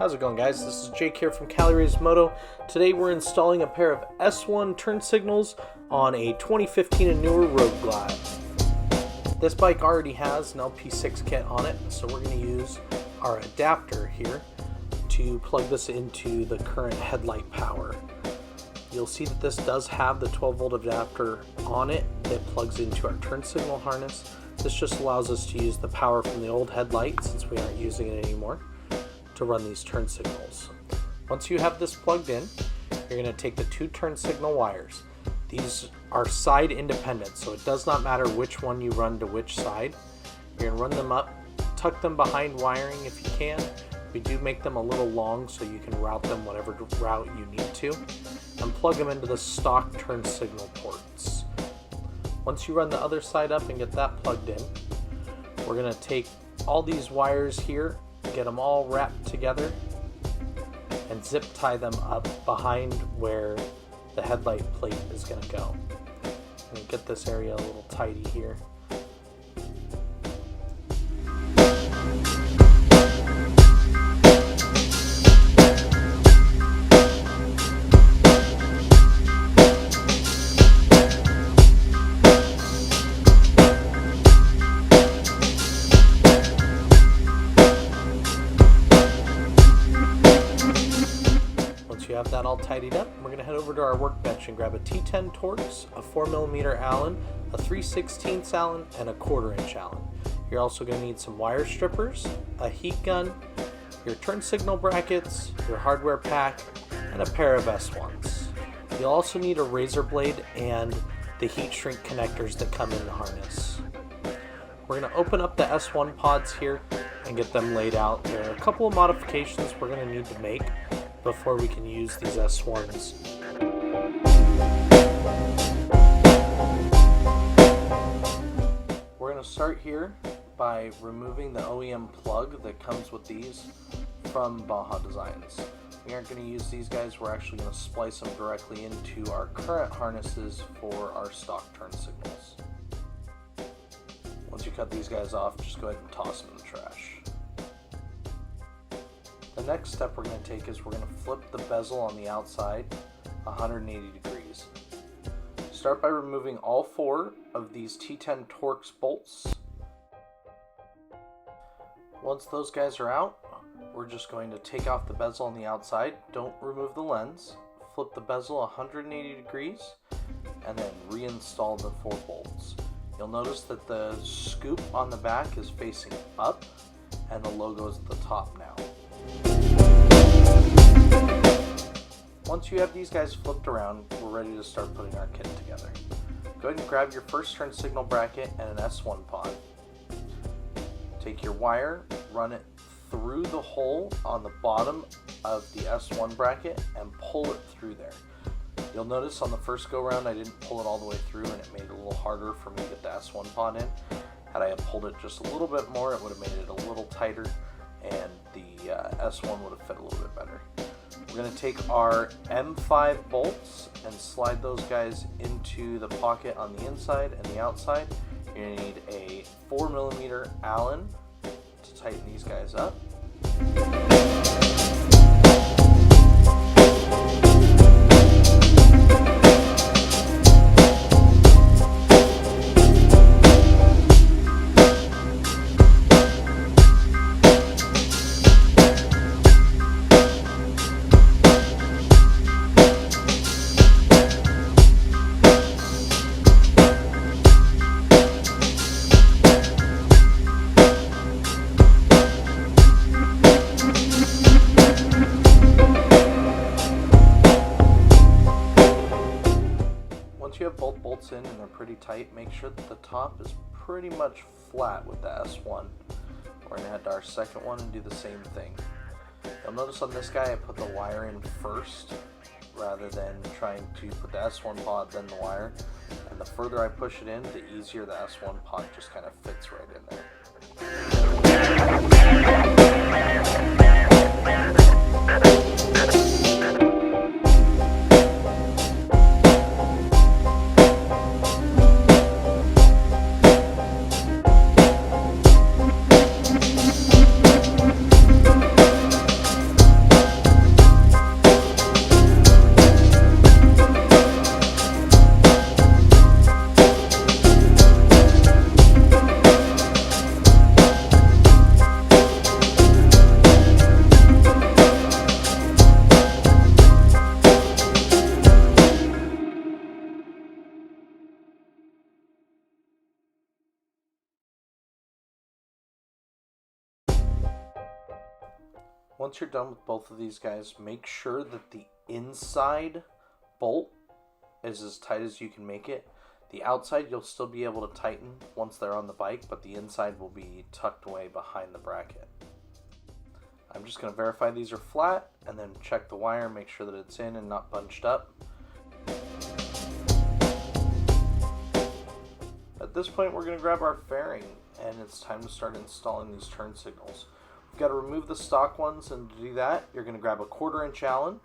How's it going, guys? This is Jake here from Cali Moto. Today we're installing a pair of S1 turn signals on a 2015 and newer Road Glide. This bike already has an LP6 kit on it, so we're going to use our adapter here to plug this into the current headlight power. You'll see that this does have the 12 volt adapter on it that plugs into our turn signal harness. This just allows us to use the power from the old headlight, since we aren't using it anymore, to run these turn signals. Once you have this plugged in, you're going to take the two turn signal wires. These are side independent, so it does not matter which one you run to which side. You're going to run them up, tuck them behind wiring if you can. We do make them a little long so you can route them whatever route you need to, and plug them into the stock turn signal ports. Once you run the other side up and get that plugged in, we're going to take all these wires here, get them all wrapped together, and zip tie them up behind where the headlight plate is going to go. And get this area a little tidy here. You have that all tidied up, we're going to head over to our workbench and grab a T10 Torx, a 4mm Allen, a 3/16 Allen, and a 1/4" Allen. You're also going to need some wire strippers, a heat gun, your turn signal brackets, your hardware pack, and a pair of S1s. You'll also need a razor blade and the heat shrink connectors that come in the harness. We're going to open up the S1 pods here and get them laid out. There are a couple of modifications we're going to need to make before we can use these S1s. We're going to start here by removing the OEM plug that comes with these from Baja Designs. We aren't going to use these guys, we're actually going to splice them directly into our current harnesses for our stock turn signals. Once you cut these guys off, just go ahead and toss them in the trash. The next step we're going to take is we're going to flip the bezel on the outside 180 degrees. Start by removing all 4 of these T10 Torx bolts. Once those guys are out, we're just going to take off the bezel on the outside. Don't remove the lens. Flip the bezel 180 degrees and then reinstall the 4 bolts. You'll notice that the scoop on the back is facing up and the logo is at the top now. Once you have these guys flipped around, we're ready to start putting our kit together. Go ahead and grab your first turn signal bracket and an S1 pod. Take your wire, run it through the hole on the bottom of the S1 bracket and pull it through there. You'll notice on the first go round I didn't pull it all the way through and it made it a little harder for me to get the S1 pod in. Had I pulled it just a little bit more, it would have made it a little tighter and the S1 would have fit a little bit better. We're going to take our M5 bolts and slide those guys into the pocket on the inside and the outside. You're going to need a 4mm Allen to tighten these guys up. Once you have both bolts in and they're pretty tight, make sure that the top is pretty much flat with the S1. We're going to head to our second one and do the same thing. You'll notice on this guy I put the wire in first rather than trying to put the S1 pod then the wire. And the further I push it in, the easier the S1 pod just kind of fits right in there. Once you're done with both of these guys, make sure that the inside bolt is as tight as you can make it. The outside you'll still be able to tighten once they're on the bike, but the inside will be tucked away behind the bracket. I'm just going to verify these are flat and then check the wire, make sure that it's in and not bunched up. At this point we're going to grab our fairing and it's time to start installing these turn signals. We've got to remove the stock ones, and to do that you're going to grab a 1/4 inch Allen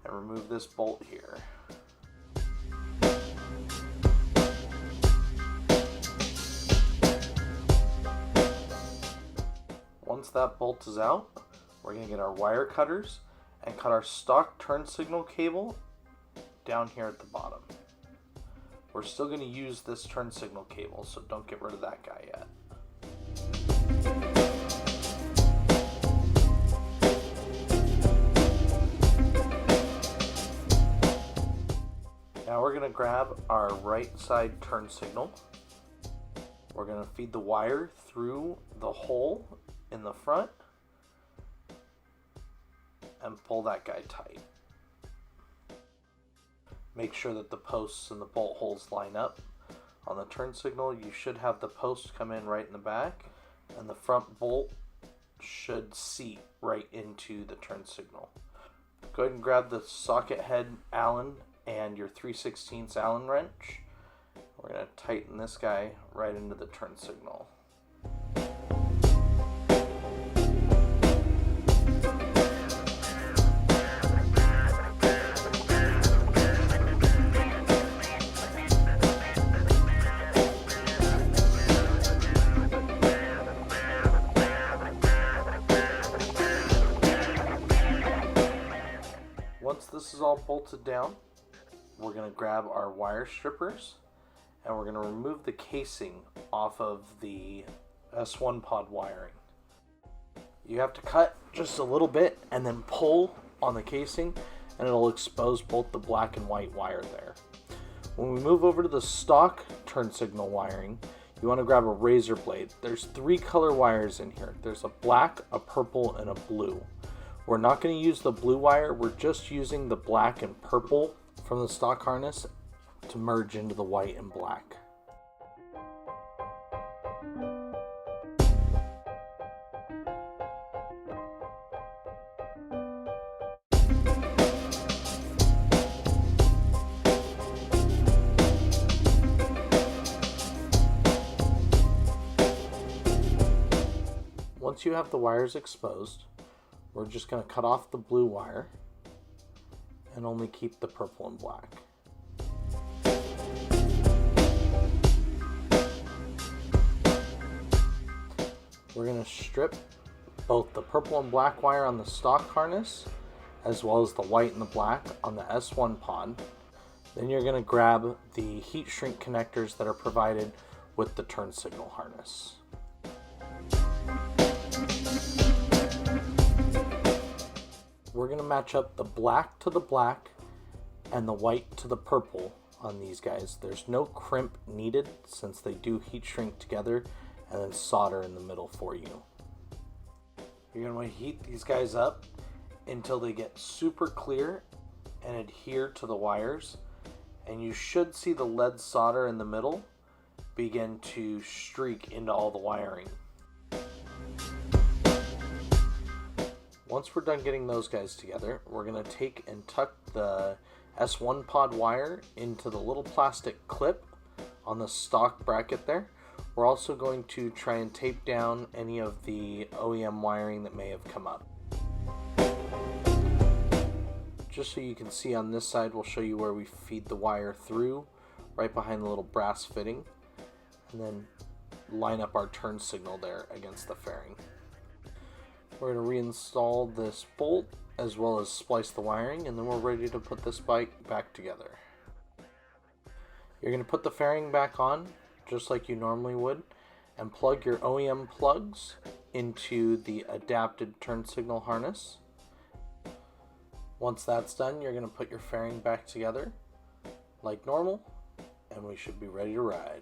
and remove this bolt here. Once that bolt is out, we're going to get our wire cutters and cut our stock turn signal cable down here at the bottom. We're still going to use this turn signal cable, so don't get rid of that guy yet. Now we're going to grab our right side turn signal. We're going to feed the wire through the hole in the front and pull that guy tight. Make sure that the posts and the bolt holes line up. On the turn signal, you should have the post come in right in the back, and the front bolt should seat right into the turn signal. Go ahead and grab the socket head Allen and your 3/16 Allen wrench. We're going to tighten this guy right into the turn signal. Once this is all bolted down, we're going to grab our wire strippers and we're going to remove the casing off of the S1 pod wiring. You have to cut just a little bit and then pull on the casing and it'll expose both the black and white wire there. When we move over to the stock turn signal wiring, you want to grab a razor blade. There's 3 color wires in here. There's a black, a purple, and a blue. We're not going to use the blue wire, we're just using the black and purple from the stock harness to merge into the white and black. Once you have the wires exposed, we're just going to cut off the blue wire and only keep the purple and black. We're going to strip both the purple and black wire on the stock harness as well as the white and the black on the S1 pod. Then you're going to grab the heat shrink connectors that are provided with the turn signal harness. We're going to match up the black to the black and the white to the purple on these guys. There's no crimp needed since they do heat shrink together and then solder in the middle for you. You're going to want to heat these guys up until they get super clear and adhere to the wires, and you should see the lead solder in the middle begin to streak into all the wiring. Once we're done getting those guys together, we're going to take and tuck the S1 pod wire into the little plastic clip on the stock bracket there. We're also going to try and tape down any of the OEM wiring that may have come up. Just so you can see on this side, we'll show you where we feed the wire through, right behind the little brass fitting, and then line up our turn signal there against the fairing. We're going to reinstall this bolt as well as splice the wiring, and then we're ready to put this bike back together. You're going to put the fairing back on just like you normally would and plug your OEM plugs into the adapted turn signal harness. Once that's done, you're going to put your fairing back together like normal and we should be ready to ride.